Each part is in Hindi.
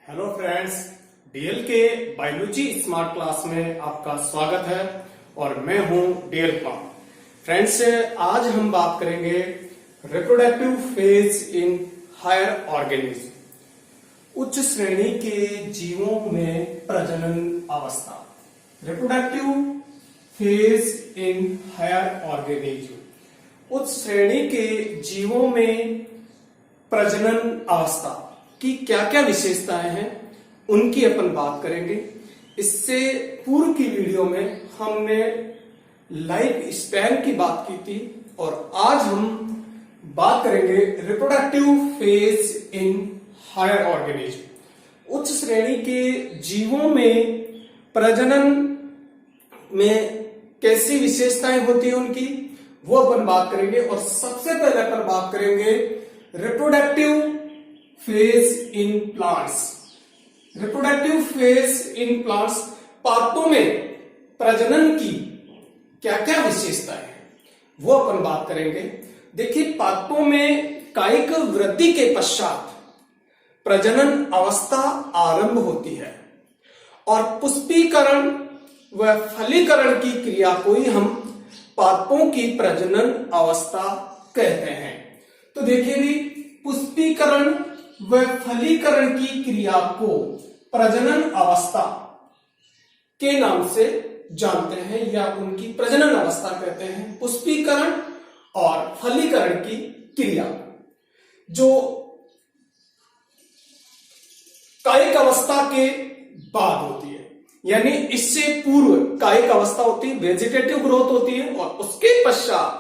हेलो फ्रेंड्स, डीएल के बायोलॉजी स्मार्ट क्लास में आपका स्वागत है और मैं हूं डीएल पाम। फ्रेंड्स, आज हम बात करेंगे reproductive phase in higher organism. उच्च श्रेणी के जीवों में प्रजनन अवस्था। Reproductive phase in higher organism. उच्च श्रेणी के जीवों में प्रजनन अवस्था की क्या क्या विशेषताएं हैं उनकी अपन बात करेंगे। इससे पूर्व की वीडियो में हमने लाइफ स्पैन की बात की थी और आज हम बात करेंगे reproductive phase in higher organism. उच्च श्रेणी के जीवों में प्रजनन में कैसी विशेषताएं होती है उनकी, वो अपन बात करेंगे। और सबसे पहले अपन बात करेंगे reproductive phase in plants. Reproductive phase in plants, पादपों में प्रजनन की क्या क्या विशेषताएं हैं वो अपन बात करेंगे। देखिए, पादपों में कायिक वृद्धि के पश्चात प्रजनन अवस्था आरंभ होती है और पुष्पीकरण व फलीकरण की क्रिया को ही हम पादपों की प्रजनन अवस्था कहते हैं। तो देखिए भी, पुष्पीकरण व फलीकरण की क्रिया को प्रजनन अवस्था के नाम से जानते हैं या उनकी प्रजनन अवस्था कहते हैं। पुष्पीकरण और फलीकरण की क्रिया जो कायिक अवस्था के बाद होती है, यानी इससे पूर्व कायिक अवस्था होती है, वेजिटेटिव ग्रोथ होती है और उसके पश्चात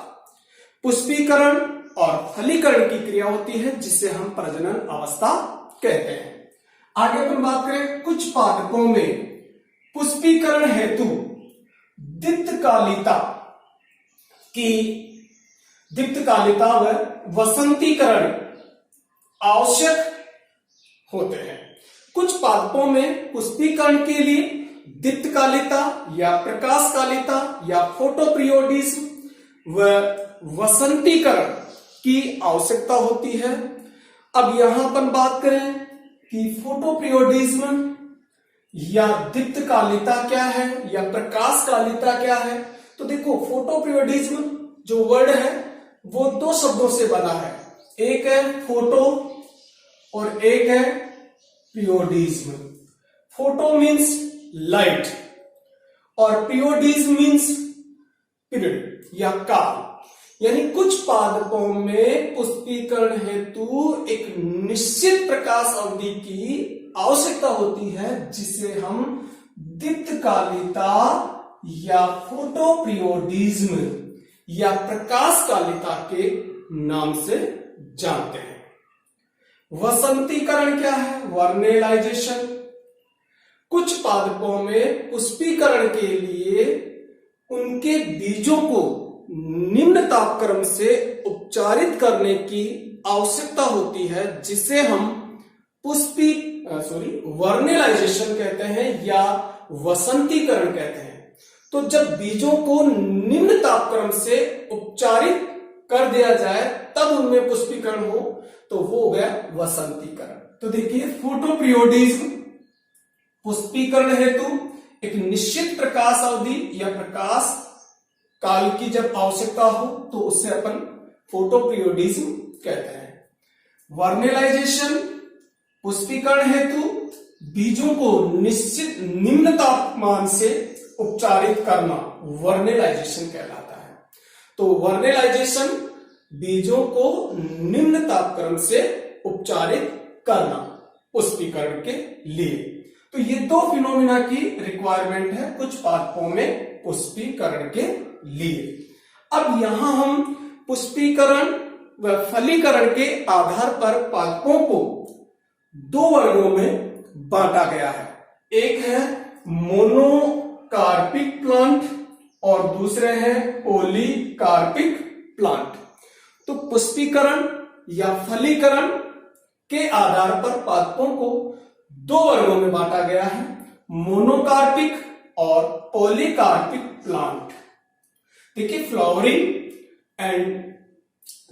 पुष्पीकरण और फलीकरण की क्रिया होती है जिसे हम प्रजनन अवस्था कहते हैं। आगे अपन बात करें, कुछ पादपों में पुष्पीकरण हेतु दीप्तकालिता व वसंतीकरण आवश्यक होते हैं। कुछ पादपों में पुष्पीकरण के लिए दीप्तकालिता या प्रकाशकालिता या फोटोप्रियोडिज्म व वसंतीकरण की आवश्यकता होती है। अब यहां अपन बात करें कि फोटोप्रियोडिज्म या दीप्तकालिता क्या है या प्रकाशकालिता क्या है। तो देखो, फोटोप्रियोडिज्म जो वर्ड है वो दो शब्दों से बना है, एक है फोटो और एक है प्रियोडिज्म। फोटो मीन्स लाइट और प्रियोडिज्म मीन्स पीरियड या काल। यानी कुछ पादपों में पुष्पीकरण हेतु एक निश्चित प्रकाश अवधि की आवश्यकता होती है जिसे हम दीप्तकालिता या फोटोप्रियोडिज्म या प्रकाशकालिता के नाम से जानते हैं। वसंतीकरण क्या है? वर्नेलाइजेशन। कुछ पादपों में पुष्पीकरण के लिए उनके बीजों को निम्न तापक्रम से उपचारित करने की आवश्यकता होती है जिसे हम वर्नेलाइजेशन कहते हैं या वसंतीकरण कहते हैं। तो जब बीजों को निम्न तापक्रम से उपचारित कर दिया जाए तब उनमें पुष्पीकरण हो तो वो हो गया वसंतीकरण। तो देखिए, फोटोप्रियोडिज्म पुष्पीकरण हेतु एक निश्चित प्रकाश अवधि या प्रकाश काल की जब आवश्यकता हो तो उससे अपन फोटोप्रियोडिज्म कहते हैं। वर्नेलाइजेशन पुष्पीकरण हेतु बीजों को निश्चित निम्न तापमान से उपचारित करना वर्नेलाइजेशन कहलाता है। तो वर्नेलाइजेशन बीजों को निम्न तापक्रम से उपचारित करना पुष्पीकरण के लिए। तो ये दो फिनोमिना की रिक्वायरमेंट है कुछ पादपों में पुष्पीकरण के लिए। अब यहां हम पुष्पीकरण व फलीकरण के आधार पर पादपों को दो वर्गों में बांटा गया है। एक है मोनोकार्पिक प्लांट और दूसरे हैं पॉलीकार्पिक प्लांट। तो पुष्पीकरण या फलीकरण के आधार पर पादपों को दो वर्गों में बांटा गया है, मोनोकार्पिक और पॉलीकार्पिक प्लांट। देखिए, फ्लावरिंग एंड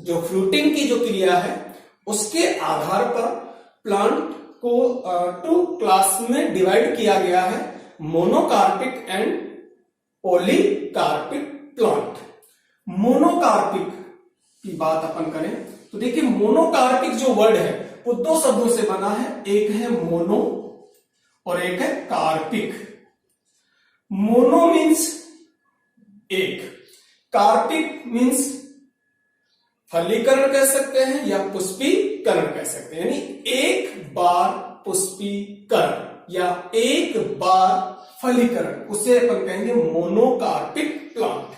जो फ्रूटिंग की जो क्रिया है उसके आधार पर प्लांट को टू क्लास में डिवाइड किया गया है, monocarpic and polycarpic plant. Monocarpic की बात अपन करें तो देखिए, मोनोकार्पिक जो वर्ड है वो दो शब्दों से बना है, एक है मोनो और एक है कार्पिक। मोनो मीन्स एक, कार्पिक मीन्स फलीकरण कह सकते हैं या पुष्पीकरण कह सकते हैं, यानी एक बार पुष्पीकरण या एक बार फलीकरण, उसे अपन कहेंगे मोनोकार्पिक प्लांट।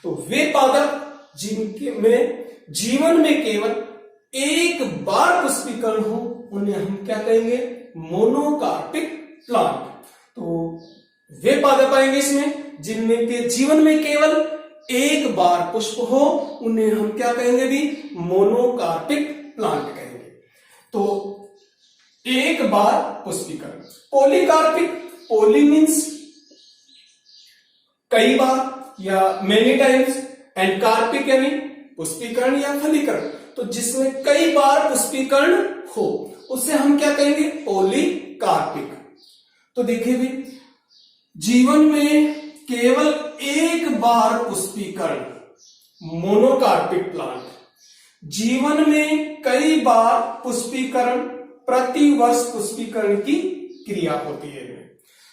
तो वे पादप जिनके में जीवन में केवल एक बार पुष्पीकरण हो, उन्हें हम क्या कहेंगे, मोनोकार्पिक प्लांट। तो वे पादप आएंगे इसमें जिनमें के जीवन में केवल एक बार पुष्प हो, उन्हें हम क्या कहेंगे भी, मोनोकार्पिक प्लांट कहेंगे। तो एक बार पुष्पीकरण। पॉलीकार्पिक, पॉली मीन्स कई बार या मेनी टाइम्स, एंड कार्पिक यानी पुष्पीकरण या फलीकरण, तो जिसमें कई बार पुष्पीकरण हो उसे हम क्या कहेंगे, पॉलीकार्पिक। तो देखिए भी, जीवन में केवल एक बार पुष्पीकरण, मोनोकार्पिक प्लांट। जीवन में कई बार पुष्पीकरण, प्रति वर्ष पुष्पीकरण की क्रिया होती है।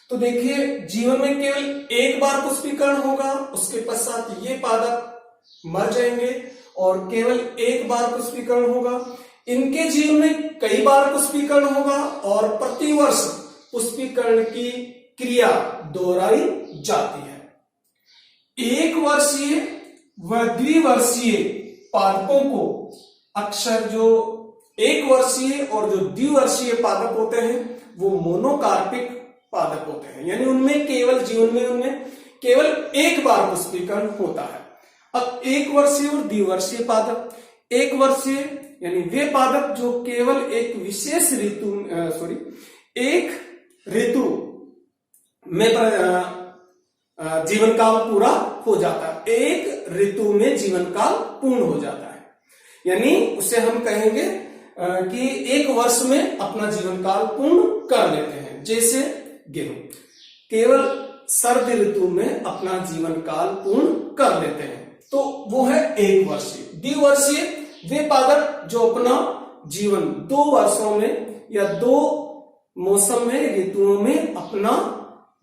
तो देखिए, जीवन में केवल एक बार पुष्पीकरण होगा, उसके पश्चात ये पादप मर जाएंगे और केवल एक बार पुष्पीकरण होगा। इनके जीवन में कई बार पुष्पीकरण होगा और प्रतिवर्ष पुष्पीकरण की क्रिया दोहराई जाती है। एक वर्षीय व द्विवर्षीय पादपों को अक्सर जो एक वर्षीय और जो द्विवर्षीय पादप होते हैं वो मोनोकार्पिक पादप होते हैं, यानी उनमें केवल जीवन में उनमें केवल एक बार पुष्पीकरण होता है। अब एक वर्षीय और द्विवर्षीय पादप, एक वर्षीय यानी वे पादप जो केवल एक विशेष एक ऋतु में जीवन काल पूरा हो जाता है, एक ऋतु में जीवन काल पूर्ण हो जाता है, यानी उसे हम कहेंगे कि एक वर्ष में अपना जीवन काल पूर्ण कर लेते हैं। जैसे गेहूं केवल सर्द ऋतु में अपना जीवन काल पूर्ण कर लेते हैं, तो वो है एक वर्षीय। द्विवर्षीय वे पादप जो अपना जीवन 2 वर्षों में या 2 मौसम में, ऋतुओं में अपना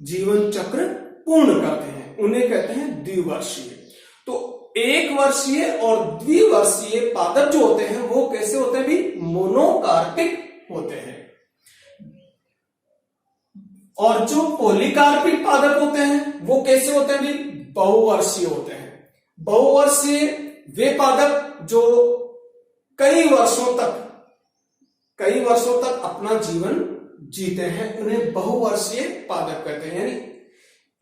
जीवन चक्र पूर्ण करते हैं, उन्हें कहते हैं द्विवर्षीय। तो एक वर्षीय और द्विवर्षीय पादप जो होते हैं वो कैसे होते हैं भी, मोनोकार्पिक होते हैं। और जो पॉलीकार्पिक पादप होते हैं वो कैसे होते हैं भी, बहुवर्षीय होते हैं। बहुवर्षीय वे पादप जो कई वर्षों तक अपना जीवन जीते हैं, उन्हें बहुवर्षीय पादप कहते हैं। यानी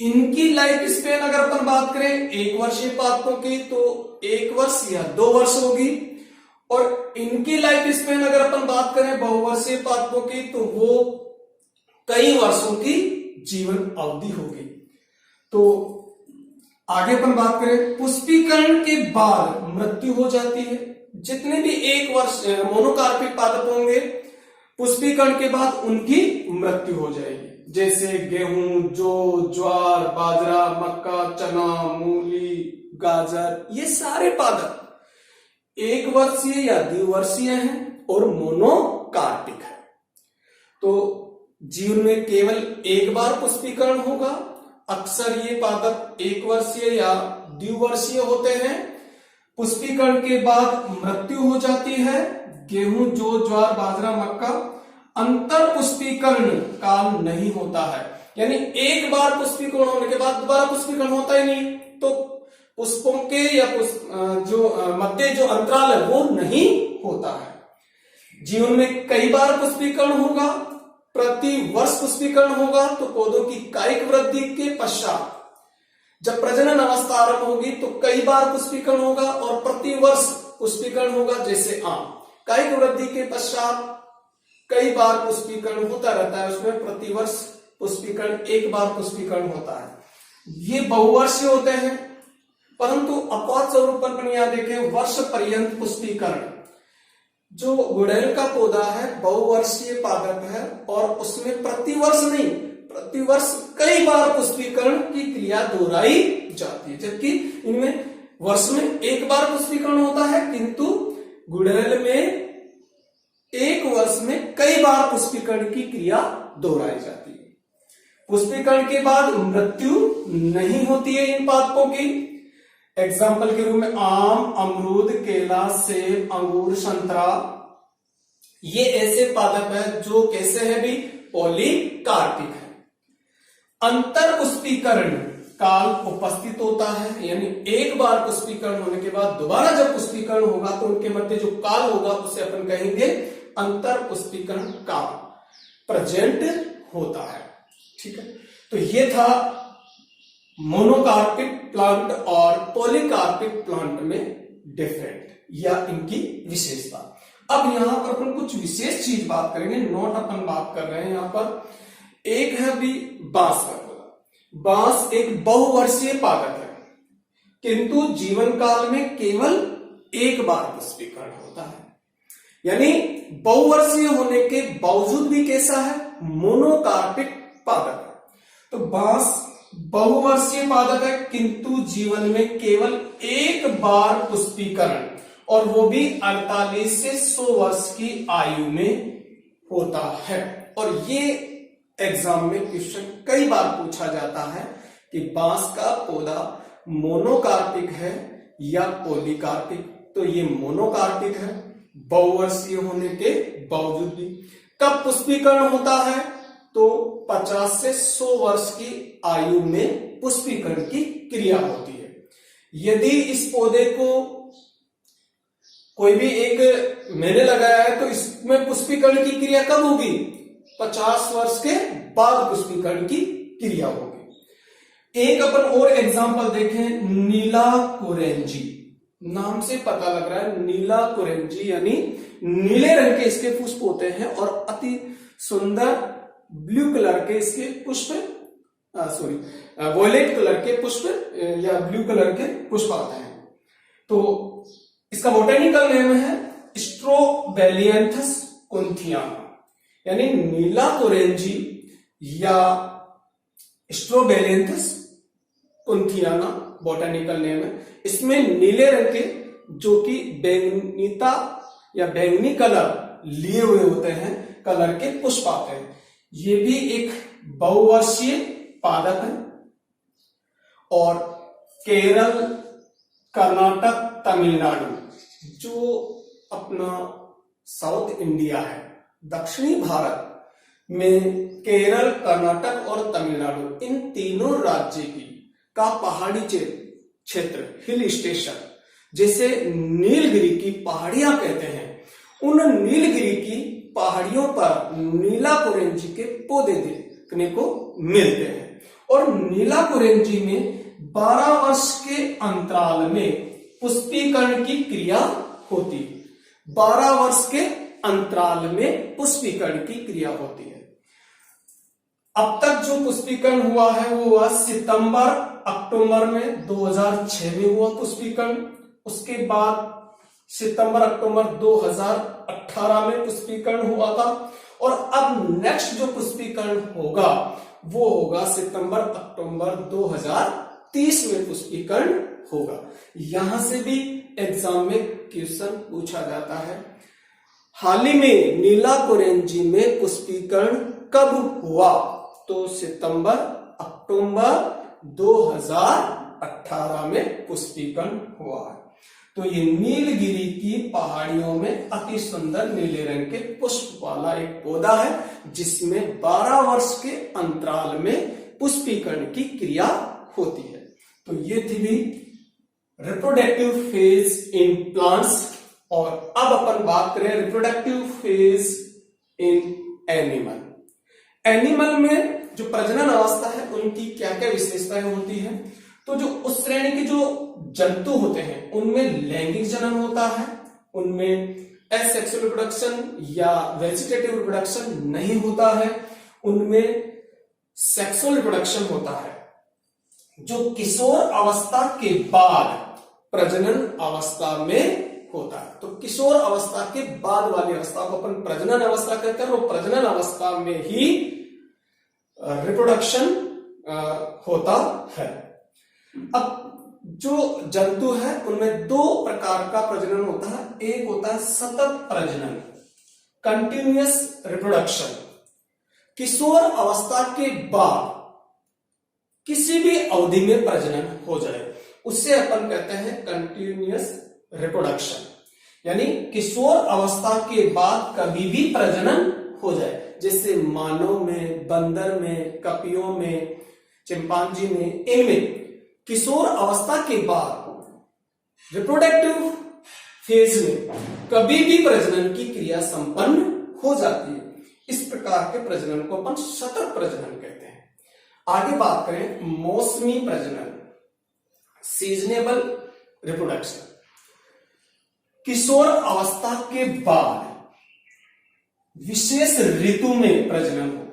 इनकी लाइफ स्पेन अगर अपन बात करें एक वर्षीय पादपों की तो 1 वर्ष या 2 वर्ष होगी, और इनकी लाइफ स्पेन अगर अपन बात करें बहुवर्षीय पादपों की तो वो कई वर्षों की जीवन अवधि होगी। तो आगे अपन बात करें, पुष्पीकरण के बाद मृत्यु हो जाती है। जितने भी 1 वर्ष मोनोकार्पिक पादप होंगे, पुष्पीकरण के बाद उनकी मृत्यु हो जाएगी। जैसे गेहूं, जौ, ज्वार, बाजरा, मक्का, चना, मूली, गाजर, ये सारे पादप 1 वर्षीय या द्विवर्षीय हैं और मोनोकार्पिक है। तो जीवन में केवल एक बार पुष्पीकरण होगा। अक्सर ये पादप 1 वर्षीय या द्विवर्षीय होते हैं। पुष्पीकरण के बाद मृत्यु हो जाती है। गेहूं, जौ, ज्वार, बाजरा, मक्का अंतर पुष्पीकरण काल नहीं होता है, यानी एक बार पुष्पीकरण होने के बाद दोबारा पुष्पीकरण होता ही नहीं, तो पुष्पों के या मध्य जो अंतराल है वो नहीं होता है। जीवन में कई बार पुष्पीकरण होगा, प्रति वर्ष पुष्पीकरण होगा। तो पौधों की कायिक वृद्धि के पश्चात जब प्रजनन अवस्था आरंभ होगी तो कई बार पुष्पीकरण होगा और प्रति वर्ष पुष्पीकरण होगा। जैसे आम, कायिक वृद्धि के पश्चात कई बार पुष्पीकरण होता रहता है, उसमें प्रति वर्ष पुष्पीकरण 1 बार पुष्पीकरण होता है। ये बहुवर्षीय होते हैं, परंतु अपवाद स्वरूप अपन यहां देखें वर्ष पर्यंत पुष्पीकरण। जो गुड़ैल का पौधा है बहुवर्षीय पादप है और उसमें प्रतिवर्ष नहीं, प्रतिवर्ष कई बार पुष्पीकरण की क्रिया दोहराई जाती है, जबकि इनमें वर्ष में एक बार पुष्पीकरण होता है, किंतु गुड़ैल में एक वर्ष में कई बार पुष्पीकरण की क्रिया दोहराई जाती है। पुष्पीकरण के बाद मृत्यु नहीं होती है इन पादपों की। एग्जाम्पल के रूप में आम, अमरूद, केला, सेब, अंगूर, संतरा, ये ऐसे पादप है जो कैसे है भी पॉलीकार्पिक है। अंतर पुष्पीकरण काल उपस्थित होता है, यानी एक बार पुष्पीकरण होने के बाद दोबारा जब पुष्पीकरण होगा तो उनके मध्य जो काल होगा उसे अपन कहेंगे अंतर पुष्पीकरण काल प्रेजेंट होता है। ठीक है, तो ये था मोनोकार्पिक प्लांट और पॉलीकार्पिक प्लांट में डिफरेंट या इनकी विशेषता। अब यहां पर अपन कुछ विशेष चीज बात करेंगे, नोट अपन बात कर रहे हैं यहां पर। एक है भी बांस का पौधा। बांस एक बहुवर्षीय पादप है, किंतु जीवन काल में केवल एक बार पुष्पीकरण होता है, यानी बहुवर्षीय होने के बावजूद भी कैसा है, मोनोकार्पिक पादप है। तो बांस बहुवर्षीय पादप है, किंतु जीवन में केवल एक बार पुष्पीकरण, और वो भी 48 से 100 वर्ष की आयु में होता है। और ये एग्जाम में क्वेश्चन कई बार पूछा जाता है कि बांस का पौधा मोनोकार्पिक है या पॉलीकार्पिक। तो ये मोनोकार्पिक है बहुवर्षीय होने के बावजूद भी। कब पुष्पीकरण होता है, तो 50 से 100 वर्ष की आयु में पुष्पीकरण की क्रिया होती है। यदि इस पौधे को कोई भी एक मैंने लगाया है तो इसमें पुष्पीकरण की क्रिया कब होगी, 50 वर्ष के बाद पुष्पीकरण की क्रिया होगी। एक अपन और एग्जांपल देखें, नीला कुरेंजी, नाम से पता लग रहा है नीला कुरेंजी, यानी नीले रंग के इसके पुष्प होते हैं और अति सुंदर ब्लू कलर के इसके पुष्प वॉयलेट कलर के पुष्प या ब्लू कलर के पुष्प आते हैं। तो इसका बोटेनिकल नेम है स्ट्रोबेलियंथस कुंथियाना, यानी नीला कुरेंजी या स्ट्रोबेलियंथस कुंथियाना बोटेनिकल नेम है। इसमें नीले रंग के जो कि बैंगनीता या बैंगनी कलर लिए हुए होते हैं कलर के पुष्प आते हैं। ये भी एक बहुवर्षीय पादप है और केरल, कर्नाटक, तमिलनाडु जो अपना साउथ इंडिया है, दक्षिणी भारत में केरल, कर्नाटक और तमिलनाडु, इन तीनों राज्य की का पहाड़ी क्षेत्र, हिल स्टेशन, जैसे नीलगिरी की पहाड़ियां कहते हैं, उन नीलगिरी की पहाड़ियों पर नीला कुरेंजी के पौधे देखने को मिलते हैं। और नीला कुरेंजी में 12 वर्ष के अंतराल में पुष्पीकरण की क्रिया होती है। 12 वर्ष के अंतराल में पुष्पीकरण की क्रिया होती है। अब तक जो पुष्पीकरण हुआ है वो हुआ सितंबर अक्टूबर में 2006 में हुआ पुष्पीकरण। उसके बाद सितंबर अक्टूबर 2018 में पुष्पीकरण हुआ था। और अब नेक्स्ट जो पुष्पीकरण होगा वो होगा सितंबर अक्टूबर 2030 में पुष्पीकरण होगा। यहां से भी एग्जाम में क्वेश्चन पूछा जाता है, हाल ही में नीला कुरेंजी में पुष्पीकरण कब हुआ, तो सितंबर अक्टूबर 2018 में पुष्पीकरण हुआ है। तो ये नीलगिरी की पहाड़ियों में अति सुंदर नीले रंग के पुष्प वाला एक पौधा है जिसमें 12 वर्ष के अंतराल में पुष्पीकरण की क्रिया होती है। तो ये थी भी रिप्रोडक्टिव फेज इन प्लांट्स। और अब अपन बात करें reproductive phase in animal. Animal में जो प्रजनन अवस्था है उनकी क्या क्या विशेषताएं होती है, तो जो उस श्रेणी के जो जंतु होते हैं उनमें लैंगिक जनन होता है, उनमें एसेक्सुअल रिप्रोडक्शन या वेजिटेटिव रिप्रोडक्शन नहीं होता है, उनमें सेक्सुअल रिप्रोडक्शन होता है। जो किशोर अवस्था के बाद प्रजनन अवस्था में होता है। तो किशोर अवस्था के बाद वाली अवस्था को अपन प्रजनन अवस्था कहते हैं, और प्रजनन अवस्था में ही रिप्रोडक्शन होता है। अब जो जंतु है उनमें दो प्रकार का प्रजनन होता है। एक होता है सतत प्रजनन, कंटिन्यूअस रिप्रोडक्शन। किशोर अवस्था के बाद किसी भी अवधि में प्रजनन हो जाए उससे अपन कहते हैं कंटिन्यूअस रिप्रोडक्शन। यानी किशोर अवस्था के बाद कभी भी प्रजनन हो जाए, जैसे मानव में, बंदर में, कपियों में, चिंपांजी में, इनमें किशोर अवस्था के बाद रिप्रोडक्टिव फेज में कभी भी प्रजनन की क्रिया संपन्न हो जाती है। इस प्रकार के प्रजनन को अपन सतत प्रजनन कहते हैं। आगे बात करें मौसमी प्रजनन, सीजनेबल रिप्रोडक्शन। किशोर अवस्था के बाद विशेष ऋतु में प्रजनन हो,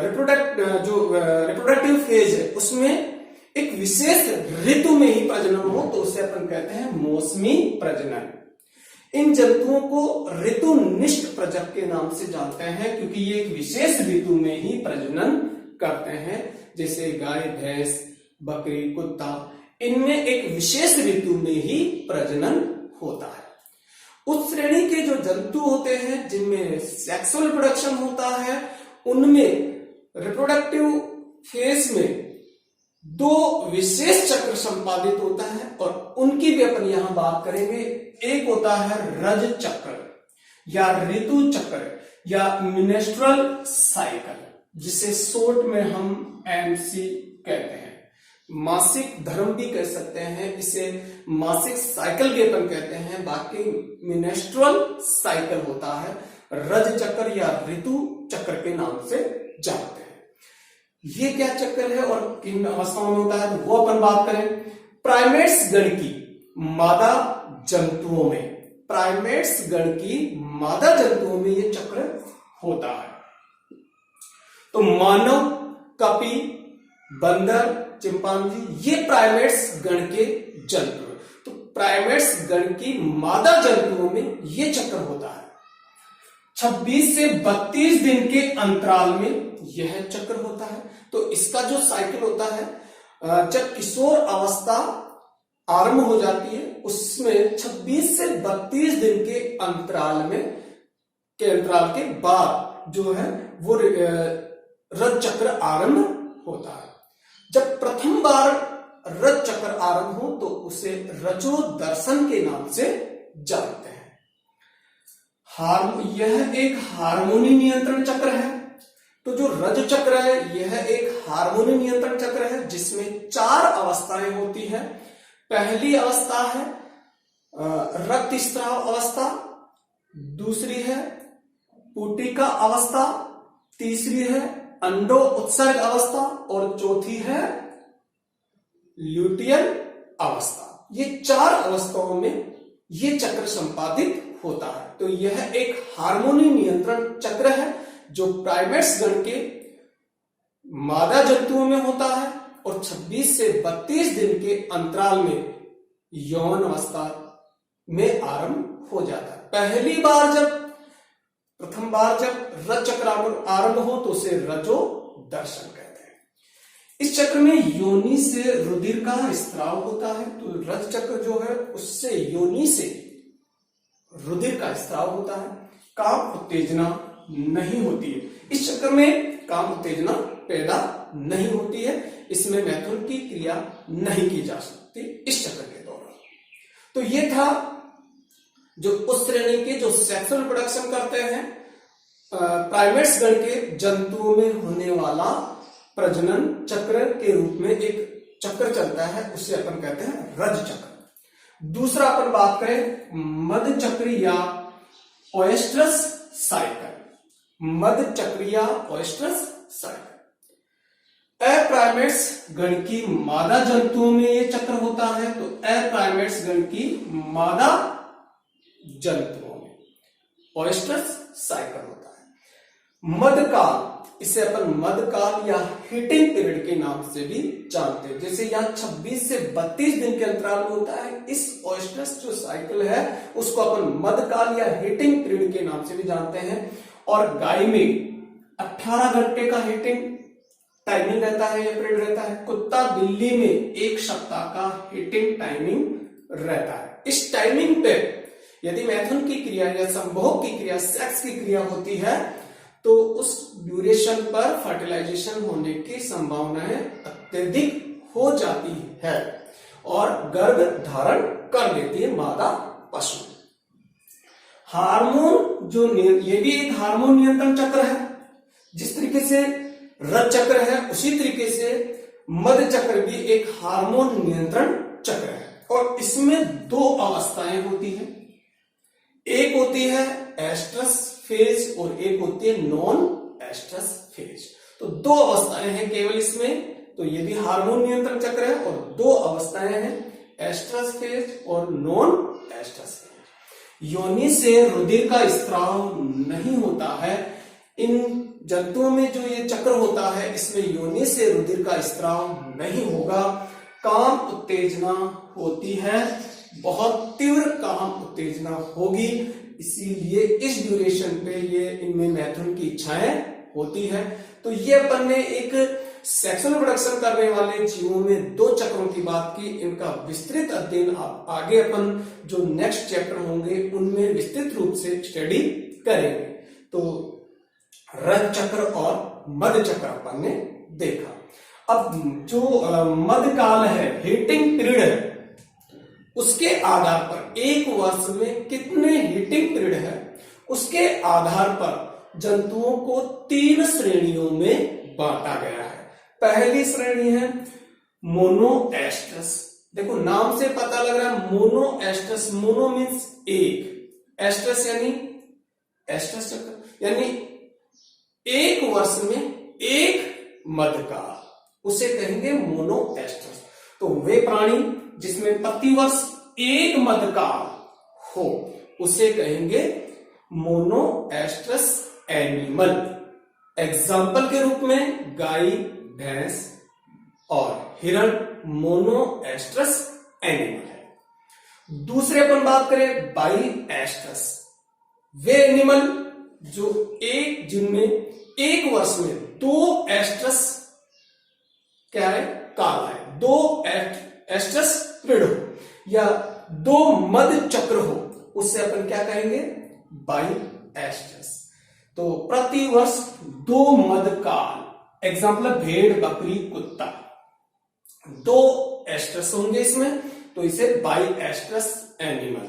रिप्रोडक्टिव फेज है उसमें एक विशेष ऋतु में ही प्रजनन हो तो उसे अपन कहते हैं मौसमी प्रजनन। इन जंतुओं को ऋतुनिष्ठ प्रजक के नाम से जानते हैं क्योंकि ये एक विशेष ऋतु में ही प्रजनन करते हैं। जैसे गाय, भैंस, बकरी, कुत्ता, इनमें एक विशेष ऋतु में ही प्रजनन होता है। उस श्रेणी के जो जंतु होते हैं जिनमें सेक्सुअल रिप्रोडक्शन होता है उनमें रिप्रोडक्टिव फेज में दो विशेष चक्र संपादित होता है और उनकी भी अपन यहां बात करेंगे। एक होता है रज चक्र या ऋतु चक्र या मिनेस्ट्रुअल साइकिल, जिसे शॉर्ट में हम एमसी कहते हैं। मासिक धर्म भी कह सकते हैं, इसे मासिक साइकिल भी अपन कहते हैं। बाकी मिनेस्ट्रुअल साइकिल होता है, रज चक्र या ऋतु चक्र के नाम से जानते हैं। ये क्या चक्र है और किन अवस्थाओं में होता है तो वो अपन बात करें। प्राइमेट्स गण की मादा जंतुओं में, प्राइमेट्स गण की मादा जंतुओं में ये चक्र होता है। तो मानव, कपी, बंदर, चिंपांजी ये प्राइमेट्स गण के जंतु। तो प्राइमेट्स गण की मादा जंतुओं में ये चक्र होता है। 26 से 32 दिन के अंतराल में यह चक्र होता है। तो इसका जो साइकिल होता है, जब किशोर अवस्था आरंभ हो जाती है उसमें 26 से 32 दिन के अंतराल के बाद जो है वो रज चक्र आरंभ होता है। जब प्रथम बार रज चक्र आरंभ हो तो उसे रजोदर्शन के नाम से जानते हैं। यह एक हार्मोनी नियंत्रण चक्र है। तो जो रज चक्र है यह एक हार्मोनी नियंत्रण चक्र है जिसमें 4 अवस्थाएं होती है। पहली अवस्था है रक्तस्राव अवस्था, दूसरी है पुटिका अवस्था, तीसरी है अंडो उत्सर्ग अवस्था और चौथी है ल्यूटियन अवस्था। ये 4 अवस्थाओं में ये चक्र संपादित होता है। तो यह एक हार्मोनी नियंत्रण चक्र है जो प्राइमेट्स गण के मादा जंतुओं में होता है और 26 से 32 दिन के अंतराल में यौन अवस्था में आरंभ हो जाता है। प्रथम बार जब रज चक्र आरंभ हो तो उसे रजो दर्शन कहते हैं। इस चक्र में योनि से रुधिर का स्त्राव होता है। तो रज चक्र जो है उससे योनि से रुधिर का स्त्राव होता है। काम उत्तेजना नहीं होती है। इस चक्र में काम उत्तेजना पैदा नहीं होती है। इसमें मैथुन की क्रिया नहीं की जा सकती इस चक्र के दौरान। तो ये था जो उस श्रेणी के जो सेक्सुअल रिप्रोडक्शन करते हैं, प्राइमेट्स गण के जंतुओं में होने वाला प्रजनन चक्र के रूप में एक चक्र चलता है, उसे अपन कहते हैं रज चक्र। दूसरा अपन बात करें मध चक्र या ओएस्ट्रस साइकिल। मध चक्र या ओएस्ट्रस साइकिल। अप्राइमेट्स गण की मादा जंतुओं में यह चक्र होता है। तो अप्राइमेट्स गण की मादा जंतुओं में ओएस्ट्रस साइकिल होता है। मध काल इसे अपन मध्यकाल या हीटिंग पीरियड के नाम से भी जानते हैं। जैसे यहाँ 26 से 32 दिन के अंतराल में होता है, इस ऑयस्टर्स जो साइकिल है उसको अपन मध्यकाल या हीटिंग पीरियड के नाम से भी जानते हैं। और गाय में 18 घंटे का हीटिंग टाइमिंग रहता है या पीरियड रहता है। कुत्ता बिल्ली में 1 सप्ताह का हीटिंग टाइमिंग रहता है। इस टाइमिंग पे यदि मैथुन की क्रिया या संभोग की क्रिया, सेक्स की क्रिया होती है तो उस ड्यूरेशन पर फर्टिलाइजेशन होने की संभावनाएं अत्यधिक हो जाती है और गर्भ धारण कर लेती है मादा पशु। हार्मोन ये भी एक हार्मोन नियंत्रण चक्र है। जिस तरीके से रज चक्र है उसी तरीके से मध्य चक्र भी एक हार्मोन नियंत्रण चक्र है और इसमें 2 अवस्थाएं होती हैं। एक होती है एस्ट्रस फेज और एक होती है नॉन एस्ट्रस फेज। तो 2 अवस्थाएं हैं केवल इसमें। तो ये भी हार्मोन नियंत्रण चक्र है और 2 अवस्थाएं हैं, एस्ट्रस फेज और नॉन एस्ट्रस फेज। योनि से रुधिर का स्त्राव नहीं होता है। इन जंतुओं में जो ये चक्र होता है इसमें योनि से रुधिर का स्त्राव नहीं होगा। काम उत्तेजना होती है, बहुत तीव्र काम उत्तेजना होगी, इसीलिए इस ड्यूरेशन पे ये इनमें मैथुन की इच्छाएं होती है। तो ये अपन ने एक सेक्सुअल प्रोडक्शन करने वाले जीवों में 2 चक्रों की बात की। इनका विस्तृत अध्ययन आप आगे अपन जो नेक्स्ट चैप्टर होंगे उनमें विस्तृत रूप से स्टडी करेंगे। तो रज चक्र और मध्य चक्र अपन ने देखा। अब जो मध्यकाल है, हीटिंग पीरियड है, उसके आधार पर 1 वर्ष में कितने हीटिंग पीरियड है उसके आधार पर जंतुओं को 3 श्रेणियों में बांटा गया है। पहली श्रेणी है मोनोएस्ट्रस। देखो नाम से पता लग रहा है मोनोएस्ट्रस। मोनो मीन्स एक, एस्ट्रस यानी एस्ट्रस चक्र, यानी 1 वर्ष में 1 मध्यकाल, उसे कहेंगे मोनोएस्ट्रस। तो वे प्राणी जिसमें प्रतिवर्ष 1 मध्यकाल हो उसे कहेंगे मोनोएस्ट्रस एनिमल। एग्जाम्पल के रूप में गाय, भैंस और हिरण मोनोएस्ट्रस एनिमल है। दूसरे अपन बात करें बाईएस्ट्रस, वे एनिमल जो जिनमें 1 वर्ष में 2 एस्ट्रस क्या है, काल है, 2 एस्ट्रस पीरियड हो या 2 मध्य चक्र हो, उससे अपन क्या कहेंगे, बाईएस्ट्रस। तो प्रति वर्ष 2 मध्य काल। एग्जाम्पल है भेड़, बकरी, कुत्ता, 2 एस्ट्रस होंगे इसमें, तो इसे बाईएस्ट्रस एनिमल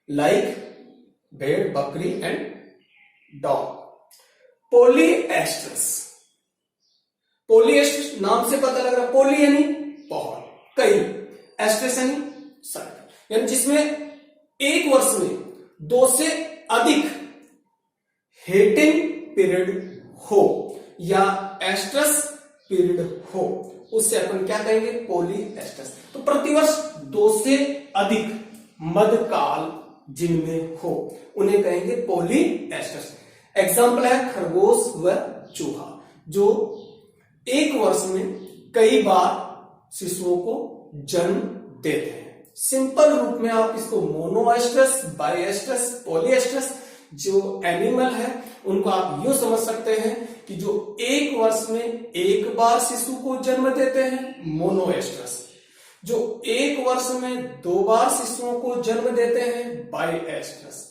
लाइक भेड़, बकरी एंड डॉग। पॉलीएस्ट्रस, पॉलीएस्ट्रस नाम से पता लग रहा है, पॉली यानी बहुत, कई, एस्ट्रस यानी सर्कल, यानी जिसमें 1 वर्ष में 2 से अधिक हीटिंग पीरियड हो या एस्ट्रस पीरियड हो, उससे अपन क्या कहेंगे, पॉलीएस्ट्रस। तो प्रतिवर्ष 2 से अधिक मध्यकाल जिनमें हो उन्हें कहेंगे पॉलीएस्ट्रस। एग्जाम्पल है खरगोश व चूहा, जो 1 वर्ष में कई बार शिशुओं को जन्म देते हैं। सिंपल रूप में आप इसको मोनोएस्ट्रस, बाईएस्ट्रस, पॉलीएस्ट्रस जो एनिमल है उनको आप यूं समझ सकते हैं कि जो 1 वर्ष में 1 बार शिशु को जन्म देते हैं मोनोएस्ट्रस, जो 1 वर्ष में 2 बार शिशुओं को जन्म देते हैं बाईएस्ट्रस,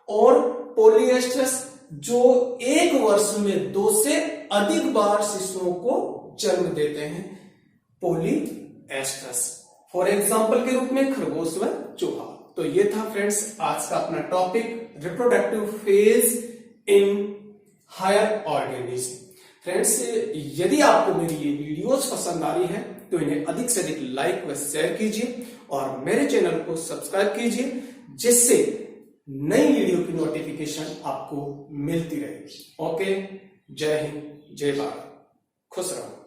और पॉलीएस्ट्रस जो 1 वर्ष में 2 से अधिक बार शिशुओं को जन्म देते हैं पॉलीएस्ट्रस। फॉर एग्जाम्पल के रूप में खरगोश व चूहा। तो ये था फ्रेंड्स आज का अपना topic, reproductive phase in higher organism. Friends यदि आपको मेरी ये वीडियोस पसंद आ रही है तो इन्हें अधिक से अधिक लाइक व शेयर कीजिए और मेरे चैनल को सब्सक्राइब कीजिए, जिससे नई वीडियो की नोटिफिकेशन आपको मिलती रहेगी। ओके, जय हिंद, जय भारत, खुश रहो।